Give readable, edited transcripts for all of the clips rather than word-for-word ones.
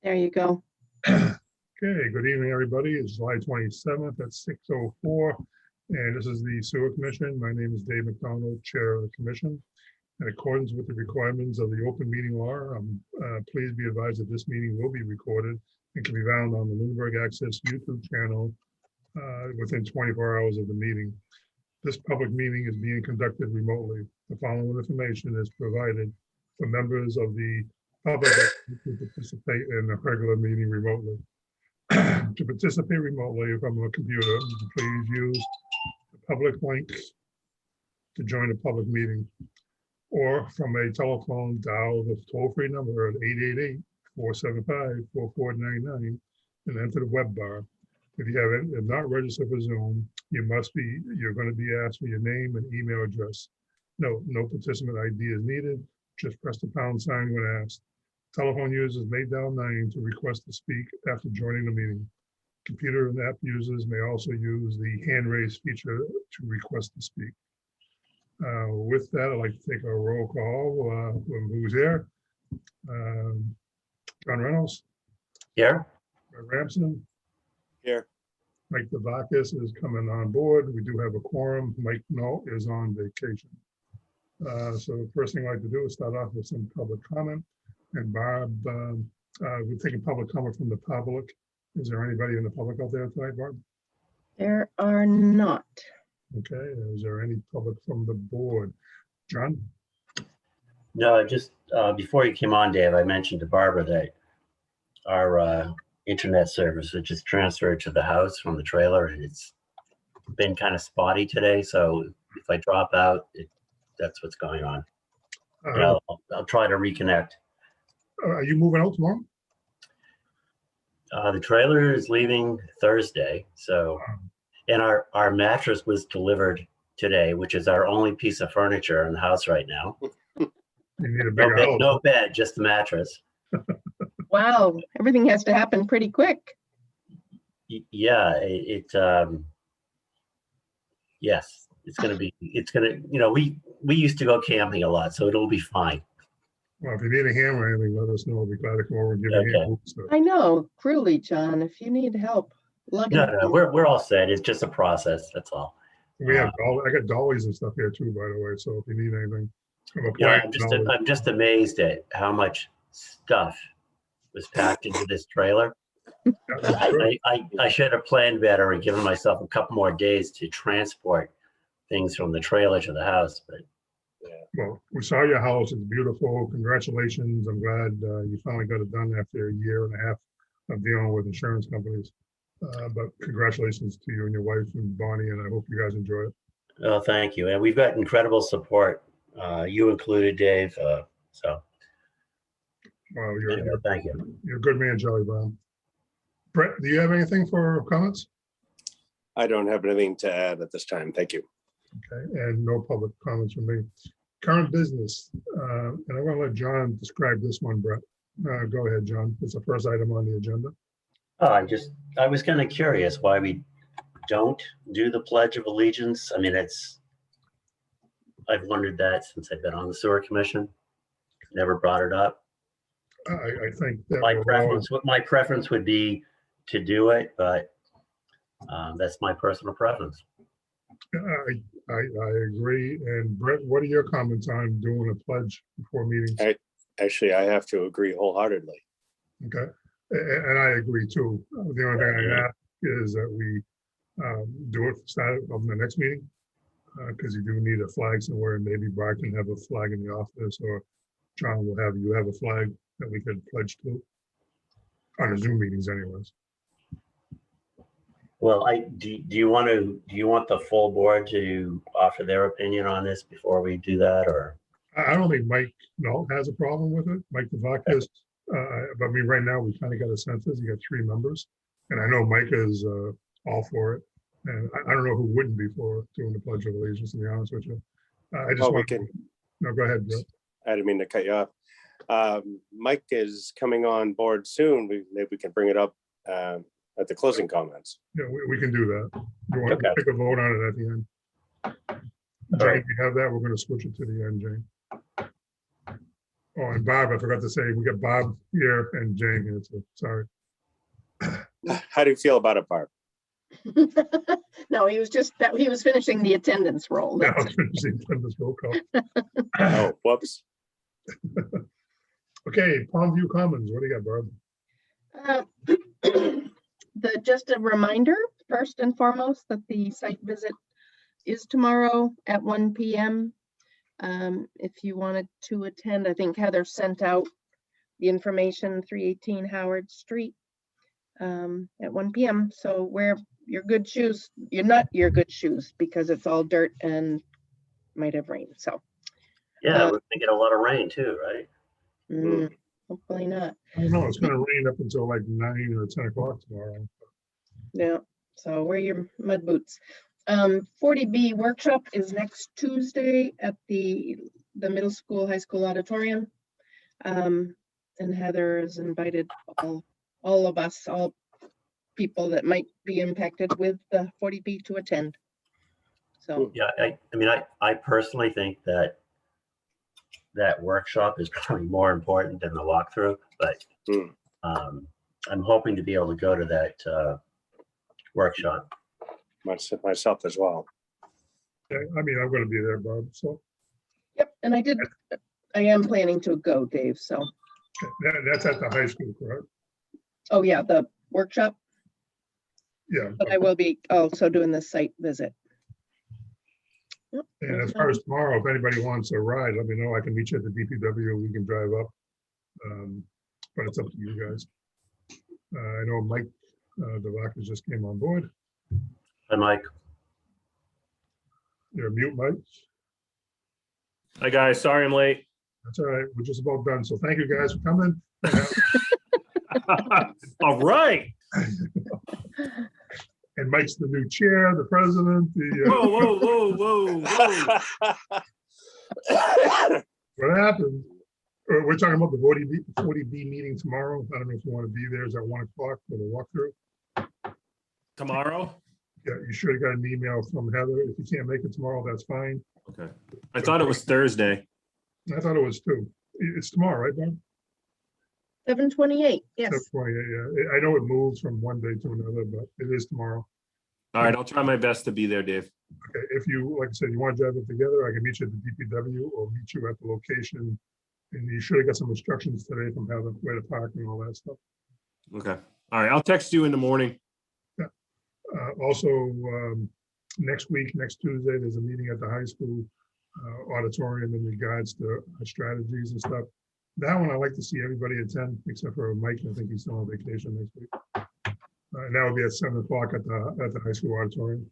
There you go. Okay, good evening, everybody. It's July 27th at 6:04, and this is the Sewer Commission. My name is Dave McDonald, Chair of the Commission. In accordance with the requirements of the open meeting law, please be advised that this meeting will be recorded and can be found on the Lunenburg Access YouTube channel within 24 hours of the meeting. This public meeting is being conducted remotely. The following information is provided for members of the public to participate in the regular meeting remotely. To participate remotely from a computer, please use the public link to join a public meeting, or from a telephone, dial the toll-free number at 888-475-4499 and enter the web bar. If you have not registered for Zoom, you're going to be asked for your name and email address. No participant ID is needed. Just press the pound sign when asked. Telephone users may dial 9 to request to speak after joining the meeting. Computer and app users may also use the hand raise feature to request to speak. With that, I'd like to take a roll call. Who's here? John Reynolds. Here. Brett Ramson. Here. Mike Devakis is coming on board. We do have a quorum. Mike Knoll is on vacation. So the first thing I'd like to do is start off with some public comment. And Barb, we're taking public comment from the public. Is there anybody in the public out there tonight, Barb? There are not. Okay, is there any public from the board? John? No, just before you came on, Dave, I mentioned to Barbara that our internet service was just transferred to the house from the trailer, and it's been kind of spotty today. So if I drop out, that's what's going on. I'll try to reconnect. Are you moving out tomorrow? The trailer is leaving Thursday, so, and our mattress was delivered today, which is our only piece of furniture in the house right now. You need a bigger house. No bed, just the mattress. Wow, everything has to happen pretty quick. Yeah, yes, it's gonna, we used to go camping a lot, so it'll be fine. Well, if you need a hammer or anything, let us know. We'll be glad to come over and give you a hand. So, I know, truly, John, if you need help. No, we're all set. It's just a process, that's all. we have I got dollies and stuff here too, by the way. So if you need anything, I'm just amazed at how much stuff was packed into this trailer. I should have planned better and given myself a couple more days to transport things from the trailer to the house, but Well, we saw your house. It's beautiful. Congratulations. I'm glad you finally got it done after a year and a half of dealing with insurance companies. But congratulations to you and your wife and Bonnie, and I hope you guys enjoy it. oh, thank you. And we've got incredible support, you included, Dave. So Well, thank you. You're a good man, Charlie Brown. Brett, do you have anything for comments? I don't have anything to add at this time. Thank you. Okay, and no public comments from me. Current business, and I'm going to let John describe this one, Brett. Go ahead, John. It's the first item on the agenda. I was kind of curious why we don't do the Pledge of Allegiance. I mean, I've wondered that since I've been on the Sewer Commission. Never brought it up. I think that My preference would be to do it, but that's my personal preference. I agree. And Brett, what are your comments on doing a pledge before meetings? Actually, I have to agree wholeheartedly. Okay, and I agree too. The only thing I ask is that we do it for start of the next meeting, because you do need a flag somewhere, and maybe Bart can have a flag in the office, or John will have you have a flag that we could pledge to on the Zoom meetings anyways. Well, do you want the full board to offer their opinion on this before we do that, or? I don't think Mike has a problem with it. Mike Devakis, but I mean, right now we kind of got a census. You got 3 members, and I know Mike is all for it, and I don't know who wouldn't be for doing the Pledge of Allegiance. To be honest with you, I just want to. No, go ahead, Brett. I didn't mean to cut you off. Mike is coming on board soon. Maybe we can bring it up at the closing comments. Yeah, we can do that. You want to take a vote on it at the end? All right. Jane, you have that? We're going to switch it to the end, Jane. Oh, and Bob, I forgot to say, we got Bob here and Jane here, so sorry. How do you feel about it, Barb? No, he was just that he was finishing the attendance roll. Now That's I'm finishing this roll call. Oh, whoops. Okay, Palmview Commons, what do you got, Barb? Just a reminder, first and foremost, that the site visit is tomorrow at 1 p.m. If you wanted to attend, I think Heather sent out the information, 318 Howard Street, at 1 p.m. So wear your good shoes. You're not your good shoes because it's all dirt and might have rain. So Yeah, we're gonna get a lot of rain too, right? hopefully not. I don't know, it's gonna rain up until like 9 or 10 o'clock tomorrow. Yeah, so wear your mud boots. 40B workshop is next Tuesday at the middle school, high school auditorium. And Heather has invited all of us, all people that might be impacted with the 40B to attend. So, Yeah, I mean, I personally think that workshop is probably more important than the walkthrough, but I'm hoping to be able to go to that workshop. Myself as well. Yeah, I mean, I'm gonna be there, Barb, so yep, and I am planning to go, Dave, so. that's at the high school, correct? Oh, yeah, the workshop, Yeah, but I will be also doing the site visit. Yep, and that's as far fine. as tomorrow, if anybody wants a ride, let me know, I can meet you at the DPW, we can drive up. But it's up to you guys. I know Mike Devakis just came on board. Hi, Mike. You're mute, Mike. Hi, guys. Sorry I'm late. That's all right, we're just about done, so thank you guys for coming. All right. And Mike's the new chair, the president, Whoa, whoa, whoa, whoa, whoa. what happened? We're talking about the 40B meeting tomorrow. I don't know if you want to be there. Is at 1 o'clock for the walkthrough? Tomorrow? Yeah, you should have got an email from Heather. If you can't make it tomorrow, that's fine. Okay. I thought it was Thursday. I thought it was too. It's tomorrow, right, Bob? 7:28, yes. 7:28, yeah. I know it moves from one day to another, but it is tomorrow. All right. I'll try my best to be there, Dave. Okay, if you, like I said, you want to drive it together, I can meet you at the DPW or meet you at the location. And you should have got some instructions today from Heather, where to park and all that stuff. Okay. All right. I'll text you in the morning. Also, next week, next Tuesday, there's a meeting at the high school auditorium in regards to strategies and stuff. That one, I like to see everybody attend, except for Mike. I think he's still on vacation next week. And that will be at 7 o'clock at the high school auditorium.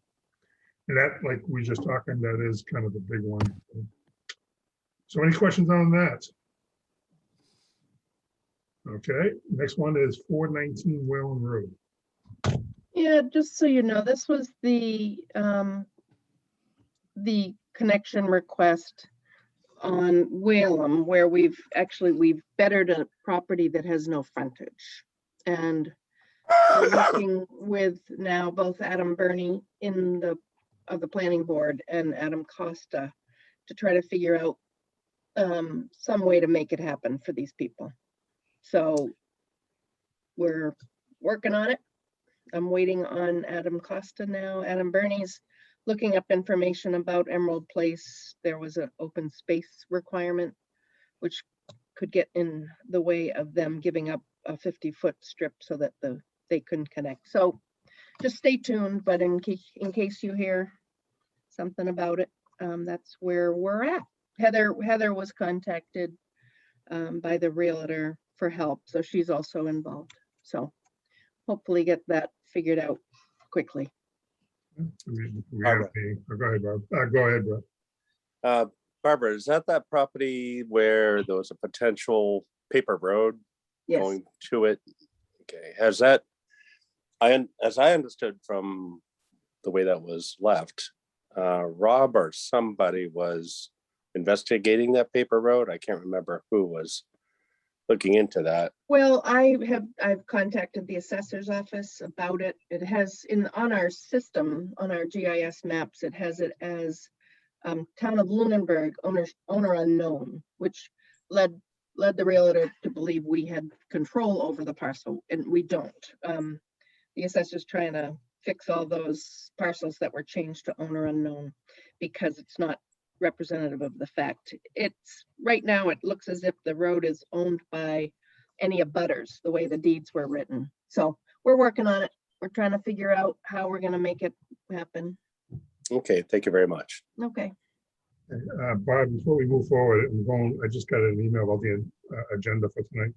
And that, like we just talking, that is kind of the big one. So any questions on that? Okay, next one is 419 Whalen Road. Yeah, just so you know, this was the connection request on Whalum, where we've bettered a property that has no frontage. And we're working with now both Adam Burney of the planning board and Adam Costa to try to figure out some way to make it happen for these people. So we're working on it. I'm waiting on Adam Costa now. Adam Burney's looking up information about Emerald Place. There was an open space requirement, which could get in the way of them giving up a 50-foot strip so that they couldn't connect. So just stay tuned, but in case you hear something about it, that's where we're at. Heather was contacted by the realtor for help, so she's also involved. So hopefully get that figured out quickly. We have go ahead, Bob. Go ahead, Brett. Barbara, is that property where there was a potential paper road Yes, going to it? Okay, has that, as I understood from the way that was left, Rob or somebody was investigating that paper road. I can't remember who was looking into that. well, I've contacted the assessor's office about it. It has on our system, on our GIS maps, it has it as town of Lunenburg, owner unknown, which led led the realtor to believe we had control over the parcel, and we don't. The assessor's trying to fix all those parcels that were changed to owner unknown because it's not representative of the fact. It's, right now, it looks as if the road is owned by any abutters, the way the deeds were written. So we're working on it. We're trying to figure out how we're gonna make it happen. Okay, thank you very much. Okay. Barb, before we move forward, I just got an email about the agenda for tonight.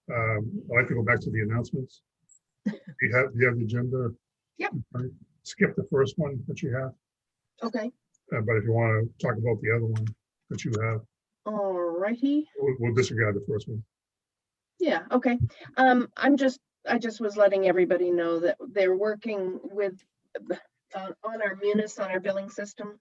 I'd like to go back to the announcements. Do you have the agenda? Yep. Right. Skip the first one that you have, Okay. but if you want to talk about the other one that you have, All righty. we'll disregard the first one. Yeah, okay. I just was letting everybody know that they're working with, on our Munis, on our billing system.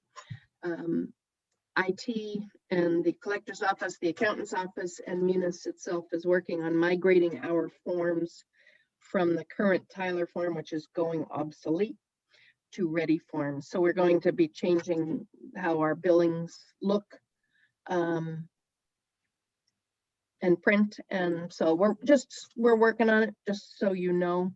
IT and the collector's office, the accountant's office, and Munis itself is working on migrating our forms from the current Tyler form, which is going obsolete, to Ready forms. So we're going to be changing how our billings look and print. And so we're working on it, just so you know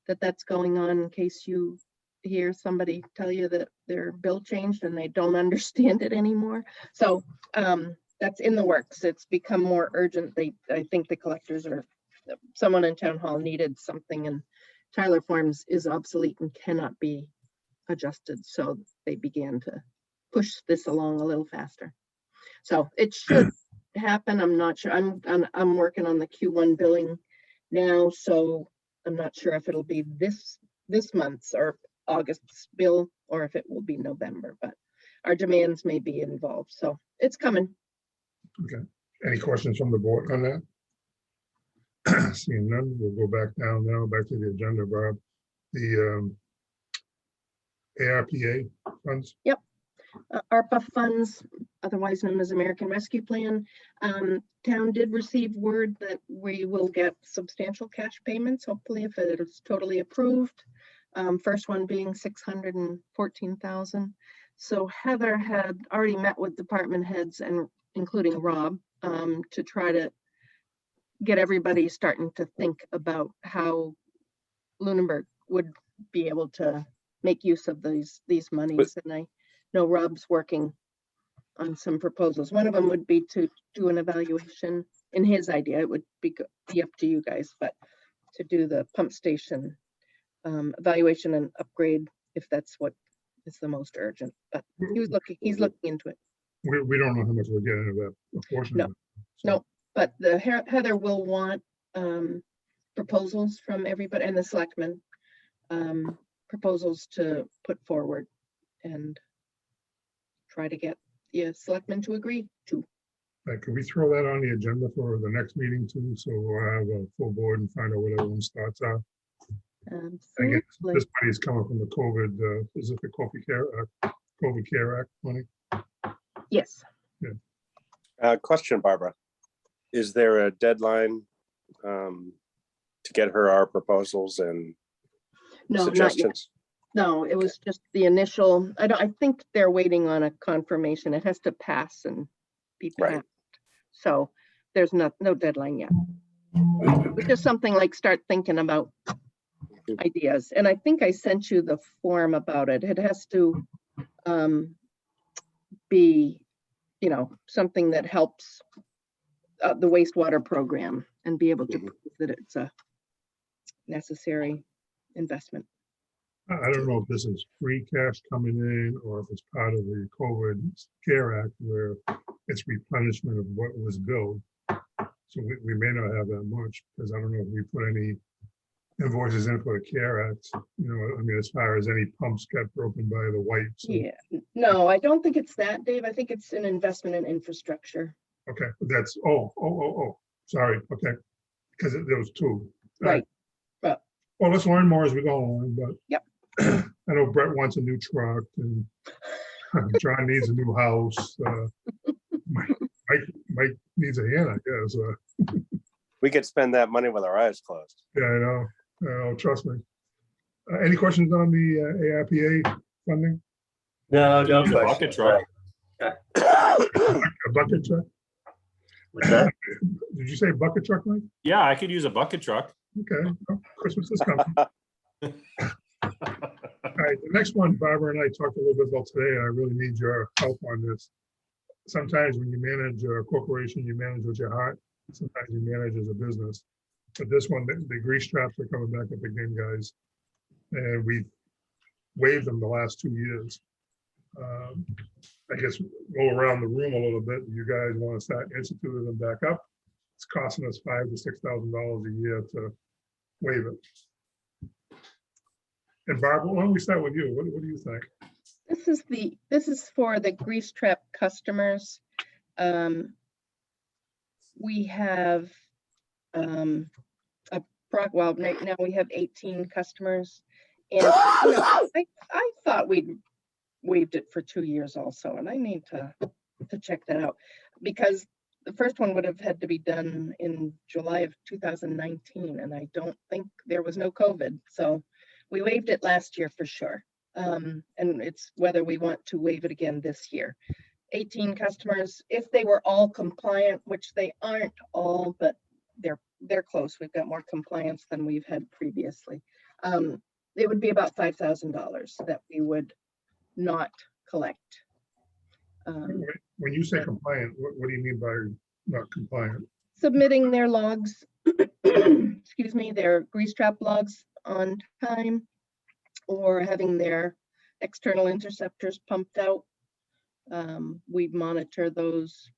that that's going on, in case you hear somebody tell you that their bill changed and they don't understand it anymore. So that's in the works. It's become more urgent. I think the collectors are, someone in town hall needed something, and Tyler Forms is obsolete and cannot be adjusted. So they began to push this along a little faster. So it should happen. I'm not sure. I'm working on the Q1 billing now, so I'm not sure if it'll be this month's or August's bill, or if it will be November, but our demands may be involved. So it's coming. Okay. Any questions from the board on that? Seeing none, we'll go back down now, back to the agenda, Barb. The ARPA funds. ARPA funds, otherwise known as American Rescue Plan. Town did receive word that we will get substantial cash payments, hopefully, if it is totally approved. First one being 614,000. So Heather had already met with department heads, and including Rob, to try to get everybody starting to think about how Lunenburg would be able to make use of these monies. And I know Rob's working on some proposals. One of them would be to do an evaluation. In his idea, it would be up to you guys, but to do the pump station evaluation and upgrade, if that's what is the most urgent. But he's looking into it. We don't know how much we're getting of that, unfortunately. No, but the Heather will want proposals from everybody, and the selectmen, proposals to put forward and try to get the selectmen to agree to. Could we throw that on the agenda for the next meeting too? So we'll have a full board and find out what everyone's thoughts are. Again, Absolutely. this money is coming from the COVID, is it the COVID Care Act money? Yes. Question, Barbara. Is there a deadline to get her our proposals and No, not yet. suggestions? No, it was just the initial, I think they're waiting on a confirmation. It has to pass and be Right. passed. So there's no deadline yet. It's just something like start thinking about ideas. And I think I sent you the form about it. It has to be, something that helps the wastewater program and be able to Mhm. prove that it's a necessary investment. I don't know if this is free cash coming in or if it's part of the COVID Care Act where it's replenishment of what was billed. So we may not have that much, because I don't know if we put any invoices in for the Care Act, as far as any pumps got broken by the wipes. Yeah, no, I don't think it's that, Dave. I think it's an investment in infrastructure. Okay, that's, sorry, okay, because there was two. Right. But Well, let's learn more as we go along, but. Yep. I know Brett wants a new truck and John needs a new house. Mike needs a hand, I guess. We could spend that money with our eyes closed. Yeah, I know. Trust me. Any questions on the ARPA funding? No Need a bucket questions. truck. A bucket truck? What's that? Did you say bucket truck, Mike? Yeah, I could use a bucket truck. Okay, well, Christmas is coming. All right, the next one, Barbara and I talked a little bit about today, and I really need your help on this. Sometimes when you manage a corporation, you manage with your heart. Sometimes you manage as a business. But this one, the grease traps are coming back up again, guys. And we waived them the last 2 years. I guess go around the room a little bit. You guys want to start instituting them back up? It's costing us $5,000 to $6,000 a year to waive it. And Barbara, why don't we start with you? What do you think? This is for the grease trap customers. We have well, right now we have 18 customers. And you know, I thought we'd waived it for 2 years also, and I need to check that out, because the first one would have had to be done in July of 2019, and I don't think there was no COVID. So we waived it last year for sure. And it's whether we want to waive it again this year. 18 customers, if they were all compliant, which they aren't all, but they're close. We've got more compliance than we've had previously. It would be about $5,000 that we would not collect. When you say compliant, what do you mean by not compliant? Submitting their logs, excuse me, their grease trap logs on time, or having their external interceptors pumped out. We monitor those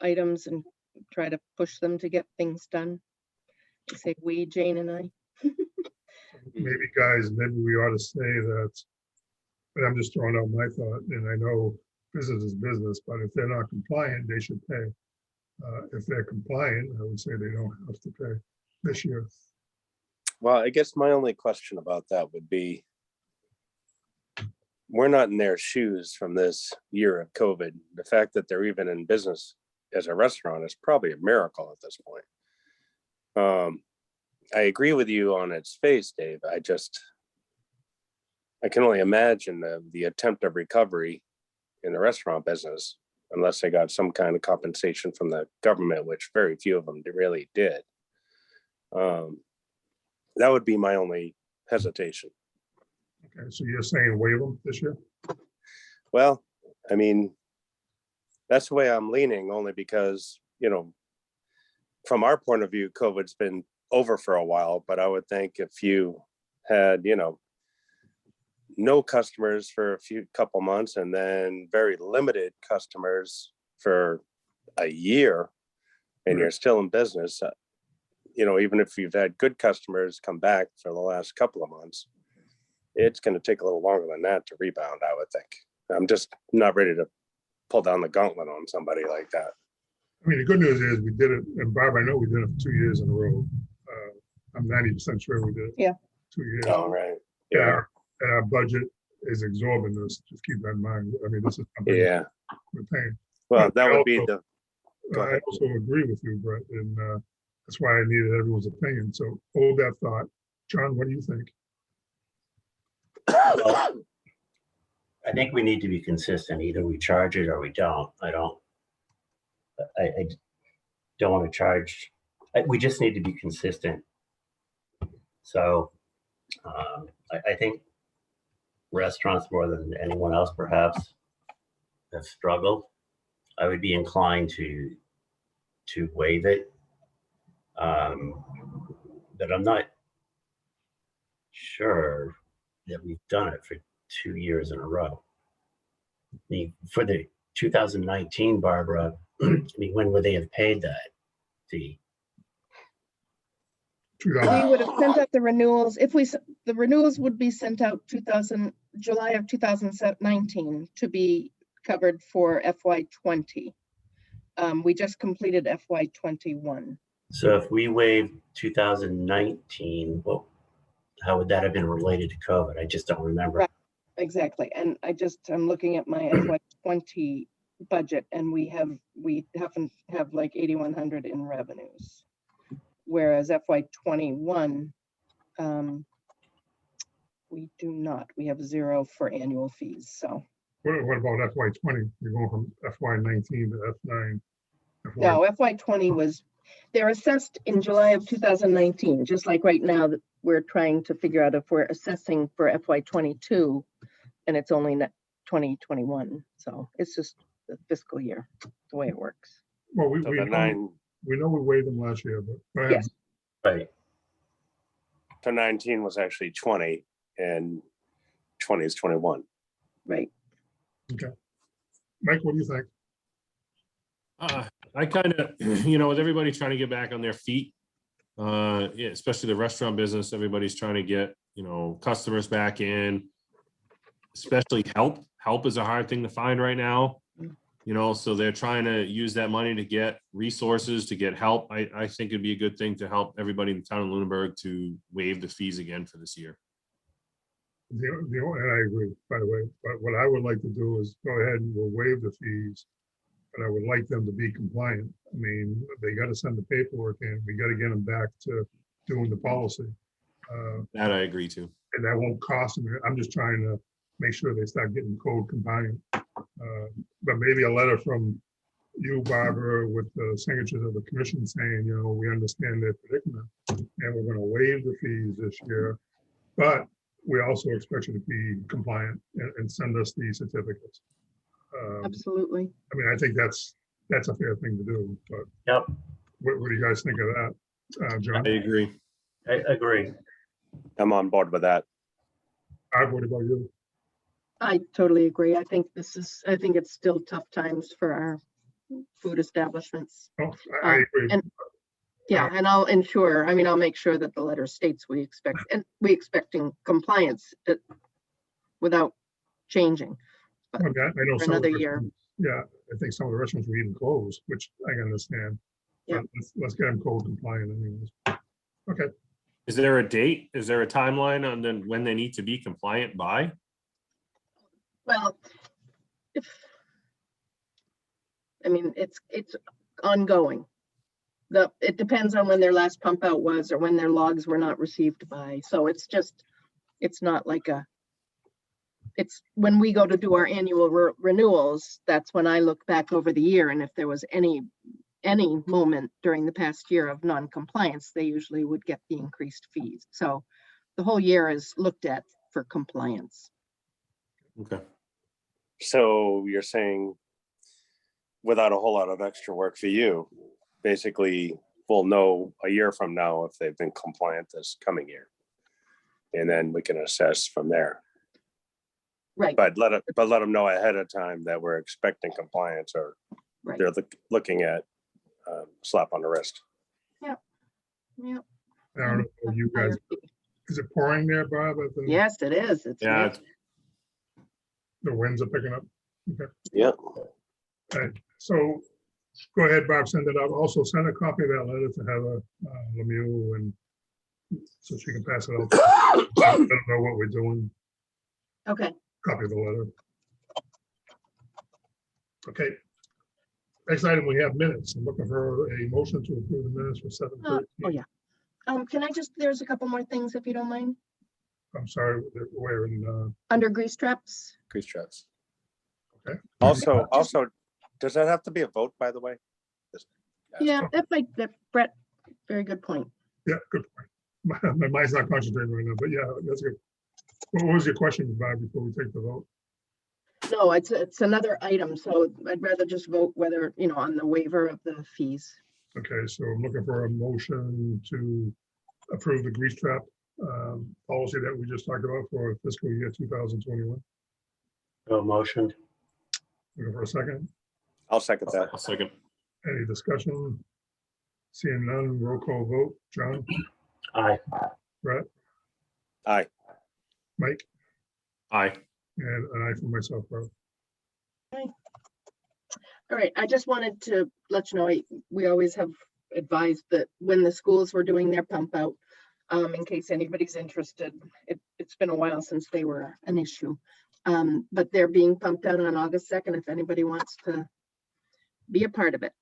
items and try to push them to get things done. I say we, Jane and I. Maybe guys, maybe we ought to say that, but I'm just throwing out my thought, and I know business is business, but if they're not compliant, they should pay. If they're compliant, I would say they don't have to pay this year. Well, I guess my only question about that would be, we're not in their shoes from this year of COVID. The fact that they're even in business as a restaurant is probably a miracle at this point. I agree with you on its face, Dave. I can only imagine the attempt of recovery in the restaurant business, unless they got some kind of compensation from the government, which very few of them really did. That would be my only hesitation. Okay, so you're saying waive them this year? Well, I mean, that's the way I'm leaning, only because, you know, from our point of view, COVID's been over for a while, but I would think if you had, you know, no customers for a couple months and then very limited customers for a year, and you're still in business, you know, even if you've had good customers come back for the last couple of months, it's going to take a little longer than that to rebound, I would think. I'm just not ready to pull down the gauntlet on somebody like that. I mean, the good news is we did it, and Barb, I know we did it for 2 years in a row. I'm 90% sure we did. Yeah. 2 years. All right. Yeah. And our budget is exorbitant. Just keep that in mind. I mean, this is something Yeah. we're paying. Well, that would be Also, the, go I ahead. also agree with you, Brett, and that's why I needed everyone's opinion. So hold that thought. John, what do you think? Well, I think we need to be consistent. Either we charge it or we don't. I don't want to charge. We just need to be consistent. So I think restaurants, more than anyone else perhaps, have struggled. I would be inclined to waive it. But I'm not sure that we've done it for 2 years in a row. I mean, for the 2019, Barbara, I mean, when would they have paid that fee? We would have sent out the renewals. The renewals would be sent out July of 2019 to be covered for FY20. We just completed FY21. So if we waived 2019, well, how would that have been related to COVID? I just don't remember. Right. Exactly. And I'm looking at my FY20 budget, and we haven't have like 8,100 in revenues. Whereas FY21, we do not. We have 0 for annual fees. So What about FY20? You're going from FY19 to F9. No, FY20 was, they're assessed in July of 2019, just like right now that we're trying to figure out if we're assessing for FY22 and it's only 2021. So it's just the fiscal year, the way it works. Well, So the nine we know we waived them last year, but go ahead. Yes. Right. to 19 was actually 20 and 20 is 21. Right. Mike, what do you think? I kind of, with everybody trying to get back on their feet, yeah, especially the restaurant business, everybody's trying to get, customers back in, especially help. Help is a hard thing to find right now, so they're trying to use that money to get resources, to get help. I think it'd be a good thing to help everybody in the town of Lunenburg to waive the fees again for this year. And I agree, by the way, but what I would like to do is go ahead and we'll waive the fees. But I would like them to be compliant. I mean, they got to send the paperwork in. We got to get them back to doing the policy. That I agree to. And that won't cost them. I'm just trying to make sure they start getting code compliant. But maybe a letter from you, Barbara, with the signatures of the commission saying, we understand their predicament and we're going to waive the fees this year. But we also expect you to be compliant and send us the certificates. Absolutely. I mean, I think that's a fair thing to do, but Yep, what do you guys think of that? John, I agree. I agree. I'm on board with that. what about you? I totally agree. I think it's still tough times for our food establishments. Oh, I agree. And yeah, and I'll make sure that the letter states we expecting compliance without changing. I mean, I know for some of the another year. restaurants- Yeah, I think some of the restaurants were even closed, which I can understand. Yeah. But let's get them code compliant anyways. Okay, Is there a date? Is there a timeline on when they need to be compliant by? Well, it's ongoing. It depends on when their last pump out was or when their logs were not received by. So it's not like it's when we go to do our annual renewals, that's when I look back over the year. And if there was any moment during the past year of non-compliance, they usually would get the increased fees. So the whole year is looked at for compliance. Okay. So you're saying without a whole lot of extra work for you, basically we'll know a year from now if they've been compliant this coming year. And then we can assess from there. Right. But let them know ahead of time that we're expecting compliance or Right. they're looking at slap on the wrist. Yeah. I don't know if you guys, is it pouring there, Bob? Yes, it is. It's Yeah, nice. The winds are picking up. Okay. Yeah. All right. So go ahead, Bob, send it out. Also send a copy of that letter to Heather Lemieux and so she can pass it out. Let them know what we're doing. Okay. Copy of the letter. Okay. Next item, we have minutes. I'm looking for a motion to approve the minutes for 7:13. Oh, yeah. There's a couple more things if you don't mind. I'm sorry, we're in, Under grease traps. Grease traps. Okay. Also, does that have to be a vote, by the way? Just ask. Yeah, that Brett, very good point. yeah, good point. My mind's not concentrating right now, but yeah, that's good. What was your question, Bob, before we take the vote? No, it's another item, so I'd rather just vote whether, on the waiver of the fees. Okay, so I'm looking for a motion to approve the grease trap policy that we just talked about for fiscal year 2021. No motion. Looking for a second. I'll second that. I'll second. Any discussion? Seeing none, roll call vote. John, Aye. Brett, Aye. Mike, Aye. and an aye for myself, Rob. All right, I just wanted to let you know, we always have advised that when the schools were doing their pump out, in case anybody's interested, it's been a while since they were an issue. But they're being pumped out on August 2nd, if anybody wants to be a part of it.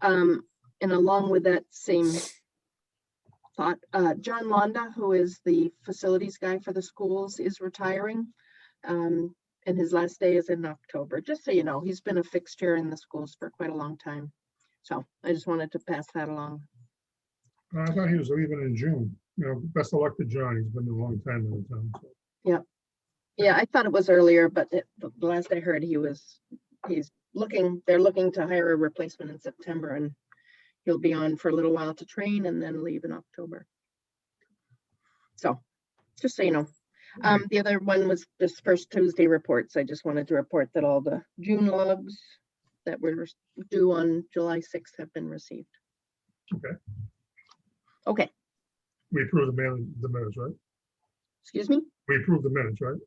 And along with that same thought, John Londa, who is the facilities guy for the schools, is retiring. And his last day is in October. Just so you know, he's been a fixture in the schools for quite a long time. So I just wanted to pass that along. I thought he was leaving in June. You know, best of luck to John. He's been a long time in the town. So. Yeah, I thought it was earlier, but the last I heard, they're looking to hire a replacement in September, and he'll be on for a little while to train and then leave in October. So, just so you know. The other one was this first Tuesday reports. I just wanted to report that all the June logs that were due on July 6th have been received. Okay. Okay, We approved the minutes, right? excuse me, We approved the minutes, right?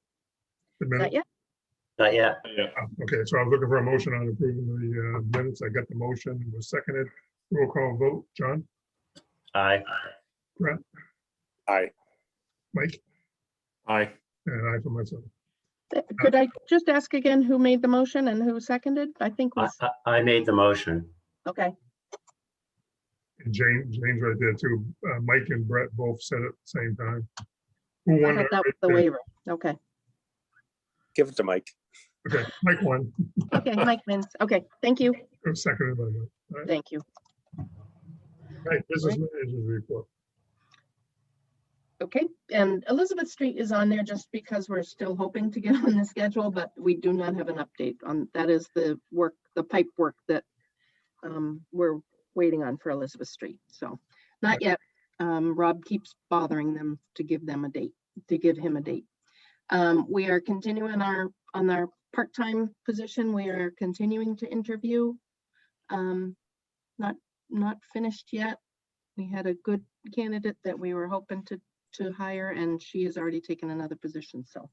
The not minutes. yet? Not yet. Yeah. Okay, so I was looking for a motion on approving the minutes. I got the motion. It was seconded. Roll call vote. John, Aye. Brett, Aye. Mike, Aye. and I for myself. Could I just ask again who made the motion and who seconded? I think was, I made the motion. okay, And James right there too. Mike and Brett both said it at the same time. Who I won? thought that was the waiver. Okay, Give it to Mike. Okay, Mike won. okay, Mike wins. Okay, thank you, It was seconded by Mike. All right. thank you. Right, business managers report. Okay, and Elizabeth Street is on there just because we're still hoping to get on the schedule, but we do not have an update on, that is the work, the pipe work that we're waiting on for Elizabeth Street, so not yet. Rob keeps bothering them to give them a date, to give him a date. We are continuing on our part-time position. We are continuing to interview. Not finished yet. We had a good candidate that we were hoping to hire, and she has already taken another position, so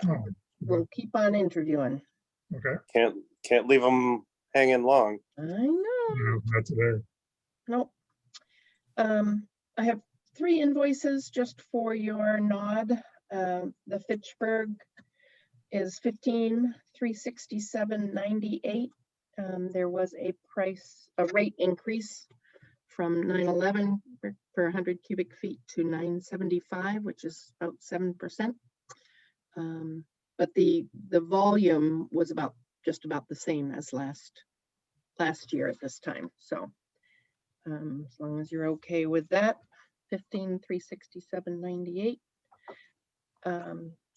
Oh, we'll keep on interviewing. okay, Can't leave them hanging long. I know. no, not today. Nope. I have 3 invoices just for your nod. The Fitchburg is $15,367.98. There was a rate increase from $9.11 per 100 cubic feet to $9.75, which is about 7%. But the volume was just about the same as last year at this time. So as long as you're okay with that, $15,367.98.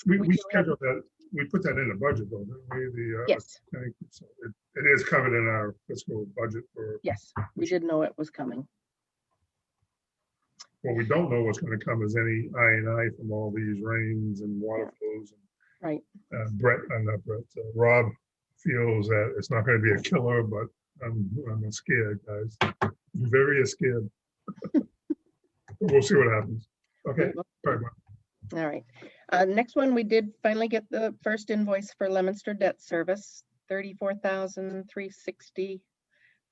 We We do have- scheduled that, we put that in the budget though, didn't we? Yes, So it is covered in our fiscal budget for, yes, we did know it was coming. what we don't know what's gonna come is any I from all these rains and water flows. Right. Rob feels that it's not gonna be a killer, but I'm scared, guys. I'm very scared. We'll see what happens. Okay, all right, Mark. All right. Next one, we did finally get the first invoice for Lemonster Debt Service,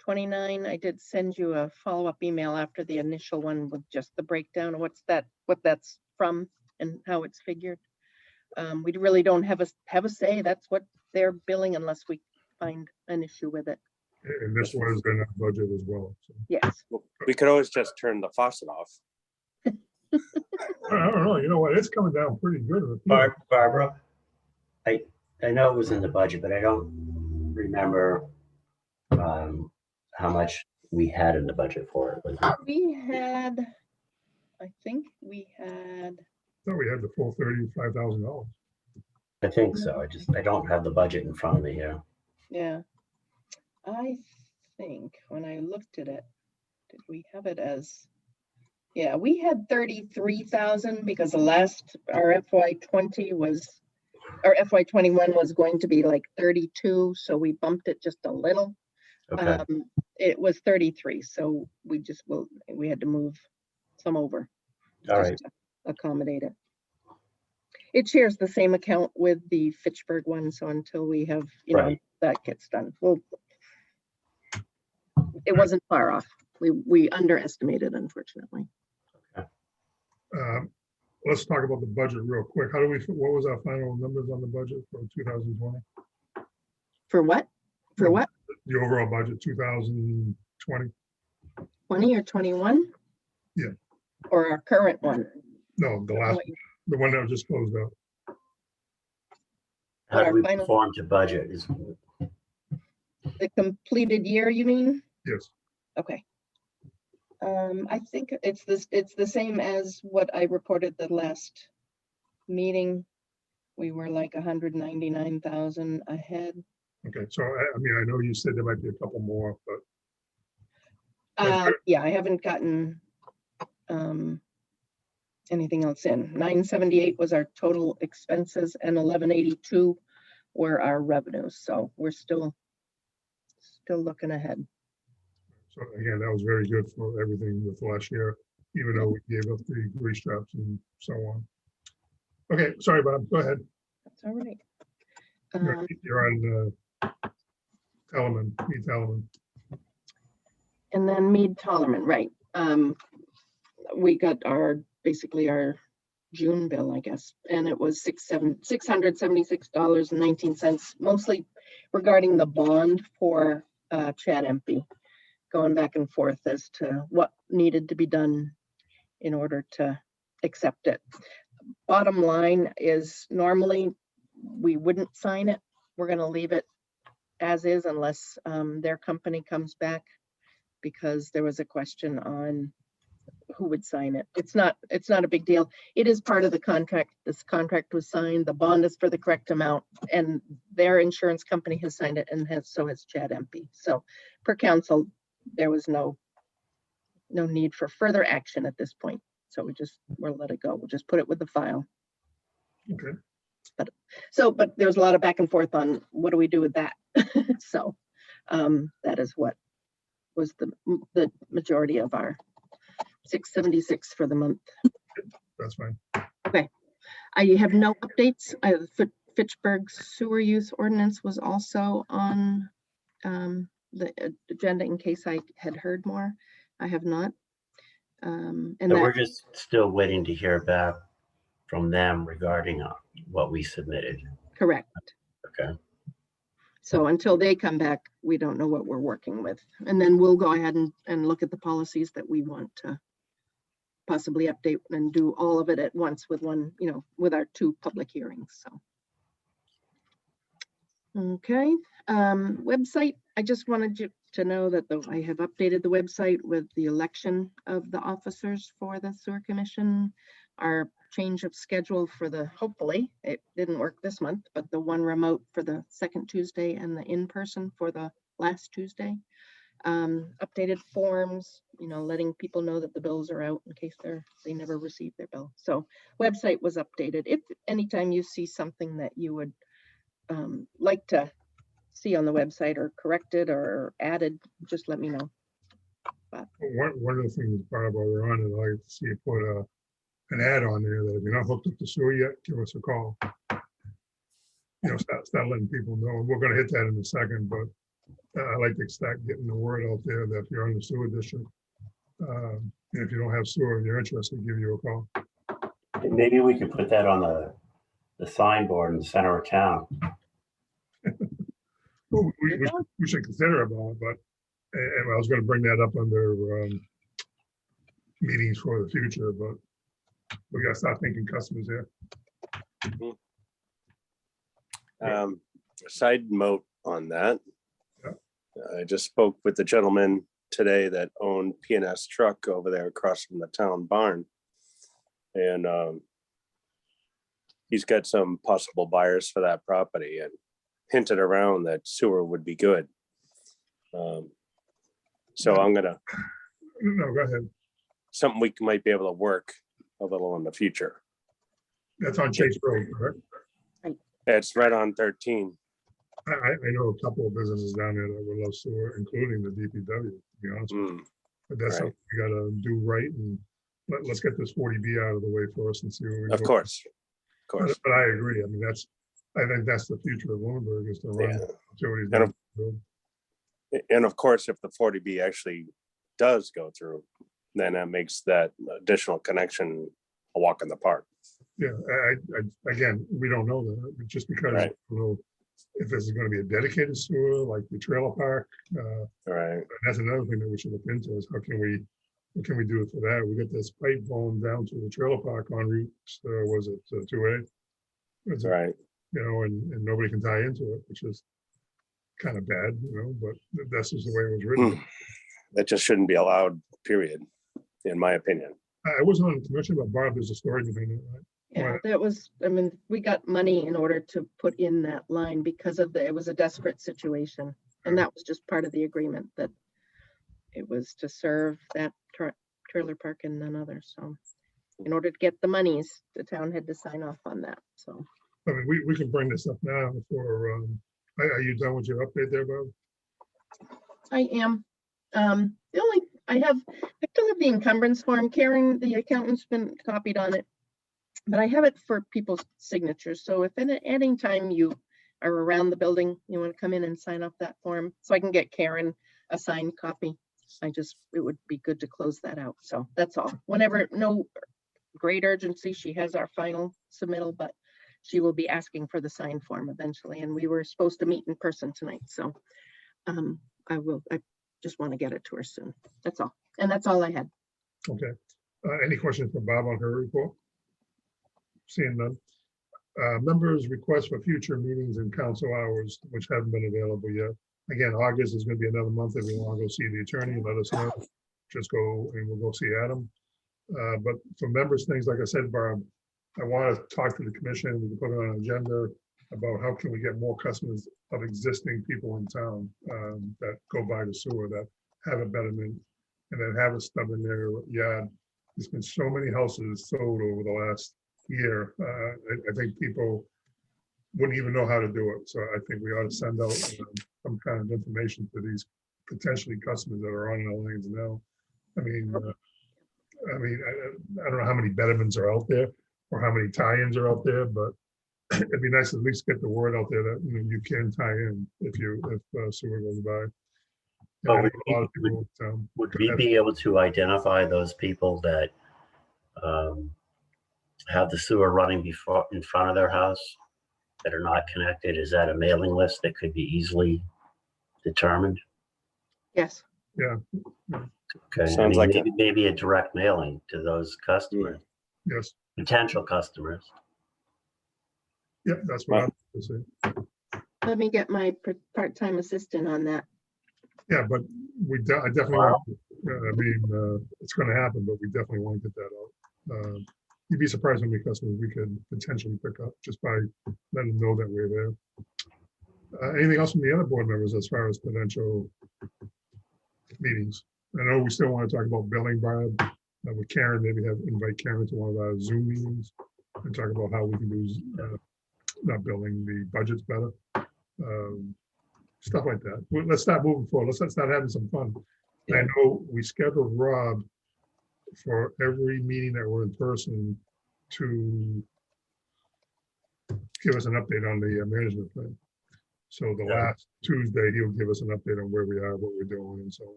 $34,360.29. I did send you a follow-up email after the initial one with just the breakdown of what that's from and how it's figured. We really don't have a say. That's what they're billing unless we find an issue with it. And this was in our budget as well. So. Yes. We could always just turn the faucet off. I don't know, you know what, it's coming down pretty good. Barbara, I know it was in the budget, but I don't remember how much we had in the budget for it. We had, I think we had, Thought we had the full $35,000. I think so. I don't have the budget in front of me here. yeah. I think when I looked at it, did we have it as, yeah, we had 33,000 because our FY20 was, our FY21 was going to be like 32, so we bumped it just a little. Okay. It was 33, so we had to move some over. All just right. to accommodate it. It shares the same account with the Fitchburg one, so until we have, Right. that gets done. It wasn't far off. We underestimated, unfortunately. Let's talk about the budget real quick. What was our final numbers on the budget for 2020? For what? For what? The overall budget, 2020? 20 or 21? Yeah. Or our current one? No, the one that was just closed out. How do our we final- perform to budget? The completed year, you mean? Yes. Okay. I think it's the same as what I reported the last meeting. We were like 199,000 ahead. Okay, so I mean, I know you said there might be a couple more, but That's good. Yeah, I haven't gotten anything else in. 978 was our total expenses and 1182 were our revenues. So we're still looking ahead. so again, that was very good for everything with last year, even though we gave up the grease traps and so on. Okay, sorry, Bob, go ahead. That's all right. You're on Telemann, Mead Telemann. And then Mead Tollerman, right. We got basically our June bill, I guess, and it was $676.19, mostly regarding the bond for Chad Empey, going back and forth as to what needed to be done in order to accept it. Bottom line is normally we wouldn't sign it. We're going to leave it as is unless their company comes back, because there was a question on who would sign it. It's not a big deal. It is part of the contract. This contract was signed. The bond is for the correct amount, and their insurance company has signed it, and so has Chad Empey. So per council, there was no need for further action at this point. So we'll let it go. We'll just put it with the file. Okay, But there's a lot of back and forth on what do we do with that. So that is what was the majority of our 676 for the month. that's fine. I have no updates. Fitchburg sewer use ordinance was also on the agenda in case I had heard more. I have not. And So we're that, just still waiting to hear back from them regarding what we submitted. correct. Okay. So until they come back, we don't know what we're working with. And then we'll go ahead and look at the policies that we want to possibly update and do all of it at once with one, with our 2 public hearings. So. Okay, website. I just wanted you to know that I have updated the website with the election of the officers for the sewer commission. Our change of schedule for hopefully, it didn't work this month, but the one remote for the second Tuesday and the in-person for the last Tuesday. Updated forms, letting people know that the bills are out in case they never received their bill. So website was updated. If anytime you see something that you would like to see on the website or corrected or added, just let me know. One of the things, Bob, while we're on it, I'd like to see you put an ad on there that if you're not hooked up to sewer yet, give us a call. Start letting people know. We're gonna hit that in a second, but I like to start getting the word out there that if you're on the sewer district, and if you don't have sewer and you're interested, give you a call. Maybe we could put that on the signboard in the center of town. Well, we should consider about it, but and I was gonna bring that up under meetings for the future, but we gotta start thinking customers here. Side note on that. Yeah. I just spoke with the gentleman today that owned P&S Truck over there across from the town barn. And he's got some possible buyers for that property and hinted around that sewer would be good. So I'm gonna, No, go ahead. something we might be able to work a little in the future. That's on Chase Road, correct? It's right on 13. I know a couple of businesses down there that would love sewer, including the DPW, to be honest. with you. But that's Right. something we gotta do right, and let's get this 40B out of the way first and see where we go. Of course, But I agree. I mean, I think that's the future of Lunenburg is to run Yeah. utilities And down the road. And of course, if the 40B actually does go through, then that makes that additional connection a walk in the park. Yeah, again, we don't know that, but just because, Right. we don't know if this is gonna be a dedicated sewer, like the trailer park, All right. that's another thing that we should look into is what can we do for that? We got this pipe going down to the trailer park on route, was it 2A? That's right. And nobody can tie into it, which is kind of bad, but that's just the way it was written. That just shouldn't be allowed, period, in my opinion. I wasn't on the commission, but Barb, there's a story behind it, right? Yeah, Right. that was, I mean, we got money in order to put in that line because of it was a desperate situation. And that was just part of the agreement that it was to serve that trailer park and none others. So in order to get the monies, the town had to sign off on that. So I mean, we can bring this up now for, are you done with your update there, Bob? I am. I still have the encumbrance form. Karen, the accountant's been copied on it. But I have it for people's signatures. So if at any time you are around the building, you want to come in and sign off that form, so I can get Karen a signed copy. It would be good to close that out. So that's all. Whenever, no great urgency, she has our final submittal, but she will be asking for the signed form eventually. And we were supposed to meet in person tonight. So I just want to get it to her soon. That's all. And that's all I had. Okay. Any questions for Bob on her report? Seeing none. Members' request for future meetings and council hours, which haven't been available yet. Again, August is going to be another month. If you want to go see the attorney, let us know. Just go and we'll go see Adam. But for members' things, like I said, Barb, I want to talk to the commission. We can put it on an agenda about how can we get more customers of existing people in town that go by the sewer, that have a betterment and that have a stub in their yard. There's been so many houses sold over the last year. I think people wouldn't even know how to do it. So I think we ought to send out some kind of information to these potentially customers that are on our lanes now. I mean, I don't know how many betterments are out there or how many tie-ins are out there, but it'd be nice to at least get the word out there that you can tie in if sewer goes by. Oh, I know a lot of people, Would we be able to identify those people that have the sewer running in front of their house that are not connected? Is that a mailing list that could be easily determined? Yes. Yeah. Okay, Sounds like it. maybe a direct mailing to those customers, Yes. potential customers. Yep. That's what I'm saying. Let me get my part-time assistant on that. Yeah, but I definitely want, it's going to happen, but we definitely want to get that out. You'd be surprised how many customers we could potentially pick up just by letting them know that we're there. Anything else from the other board members as far as potential meetings? I know we still want to talk about billing, Barb, with Karen, maybe invite Karen to one of our Zoom meetings and talk about how we can do, not billing, the budgets better. Stuff like that. Well, let's start moving forward. Let's start having some fun. Yeah. I know we scheduled Rob for every meeting that we're in person to give us an update on the management plan. So the last Tuesday, he'll give us an update on where we are, what we're doing, and so on.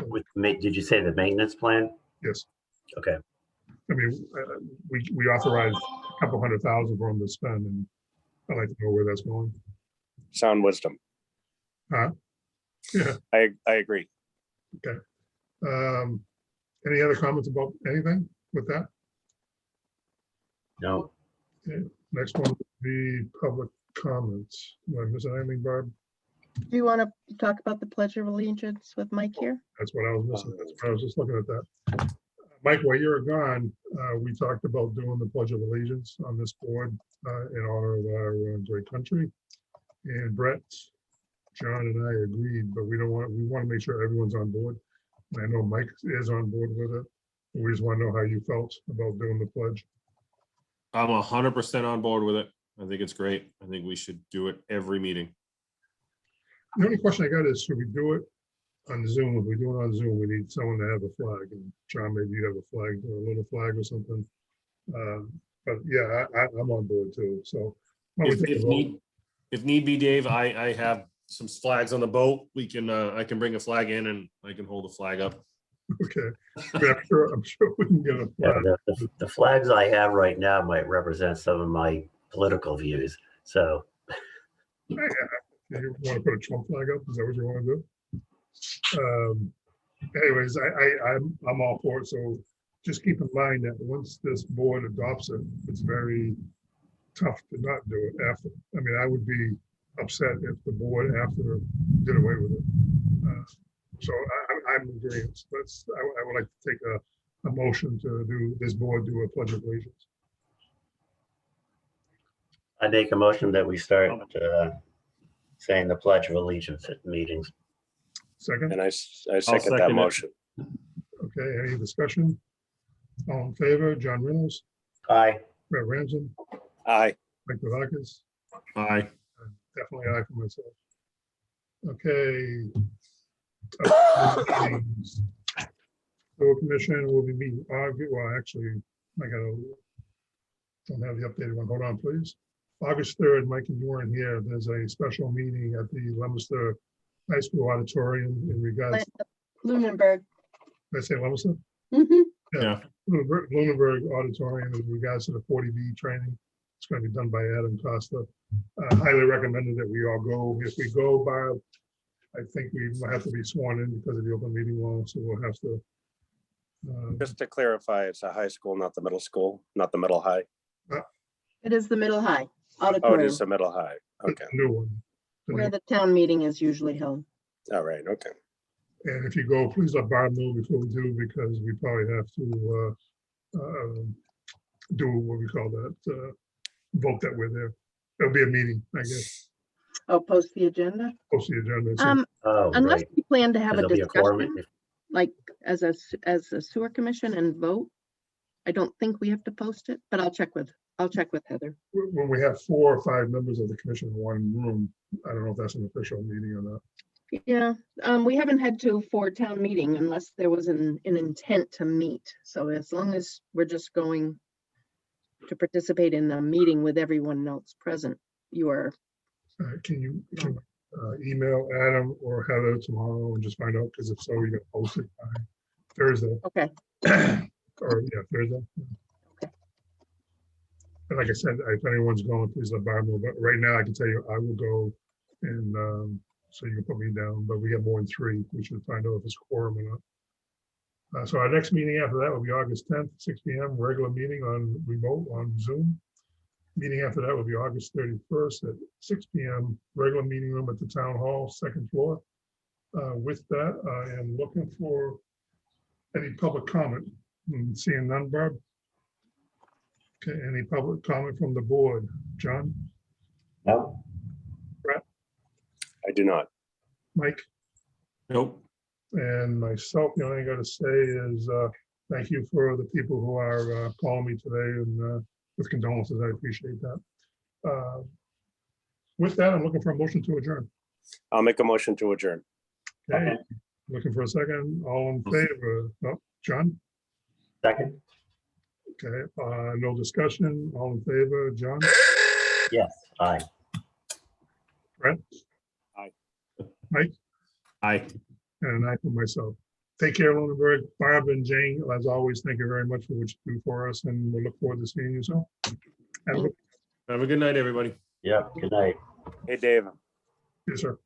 So, Did you say the maintenance plan? yes, Okay. I mean, we authorized a couple $100,000 for him to spend, and I'd like to know where that's going. Sound wisdom. Yeah. I agree. Okay. Any other comments about anything with that? No. Okay. Next one, the public comments. Am I missing anything, Barb? Do you want to talk about the Pledge of Allegiance with Mike here? That's what I was missing. That's why I was just looking at that. Mike, while you were gone, we talked about doing the Pledge of Allegiance on this board in honor of our great country. And Brett, John and I agreed, but we want to make sure everyone's on board. And I know Mike is on board with it. We just want to know how you felt about doing the pledge. I'm 100% on board with it. I think it's great. I think we should do it every meeting. The only question I got is, should we do it on Zoom? If we do it on Zoom, we need someone to have a flag. And John, maybe you have a flag or a little flag or something. But yeah, I'm on board too. So why don't we take a vote? If need be, Dave, I have some flags on the boat. We can I can bring a flag in and I can hold a flag up. Okay, but I'm sure we can get a Yeah, flag. the flags I have right now might represent some of my political views. So You want to put a Trump flag up? Is that what you want to do? Anyways, I'm all for it. So just keep in mind that once this board adopts it, it's very tough to not do it after. I mean, I would be upset if the board after did away with it. So I'm agreeing. I would like to take a motion to do, this board do a pledge of allegiance. I make a motion that we start saying the Pledge of Allegiance at meetings. Second, And I second second that it. motion. okay, any discussion? All in favor, John Reynolds, Aye. Brett Ramsden, Aye. Mike Bavakis, Aye. definitely aye for myself. Okay. Meetings. Sewer Commission will be meeting, well, actually, don't have the updated one. Hold on, please. August 3rd, Mike and you weren't here. There's a special meeting at the Leominster High School Auditorium in regards, Lunenburg. did I say Leominster? Mhm. Yeah. Lunenburg Auditorium in regards to the 40B training. It's going to be done by Adam Costa. Highly recommended that we all go. If we go, Barb, I think we might have to be sworn in because of the open meeting law, so we'll have to. Just to clarify, it's a high school, not the middle school, not the middle high. It is the middle high Oh, it auditorium is the middle high. Okay. New one. The where new- the town meeting is usually held. All right. Okay. And if you go, please let Barb know before we do, because we probably have to do what we call that, vote that we're there. There'll be a meeting, I guess, Oh, post the agenda. post the agenda. so- Oh, Unless right. we plan to have a There'll be a quorum. discussion, like as a sewer commission and vote. I don't think we have to post it, but I'll check with Heather. When we have 4 or 5 members of the commission in one room, I don't know if that's an official meeting or not. Yeah, we haven't had to for town meeting unless there was an intent to meet. So as long as we're just going to participate in the meeting with everyone else present, you are, Can you email Adam or Heather tomorrow and just find out, because if so, you got to post it by Thursday. okay. Or, yeah, Thursday. And like I said, if anyone's going, please let Barb know, but right now I can tell you, I will go, and so you can put me down, but we have more than 3, we should find out if it's quorum or not. So our next meeting after that will be August 10th, 6 p.m., regular meeting on remote on Zoom. Meeting after that will be August 31st at 6 p.m., regular meeting room at the town hall, 2nd floor. With that, I am looking for any public comment. Seeing none, Barb? Okay, any public comment from the board? John, No? I do not. Mike, Nope. and myself? The only thing I got to say is thank you for the people who are calling me today, and with condolences, I appreciate that. With that, I'm looking for a motion to adjourn. I'll make a motion to adjourn. Okay, looking for a second. All in favor? Oh, John? Second? Okay, no discussion. All in favor? John? Yes. Aye. Brett? Aye. Mike? Aye. And I for myself. Take care, Lunenburg. Barb and Jane, as always, thank you very much for what you do for us, and we look forward to seeing you soon. Have a good, Have a good night, everybody. Yep. Good night. Hey, Dave. yes, sir.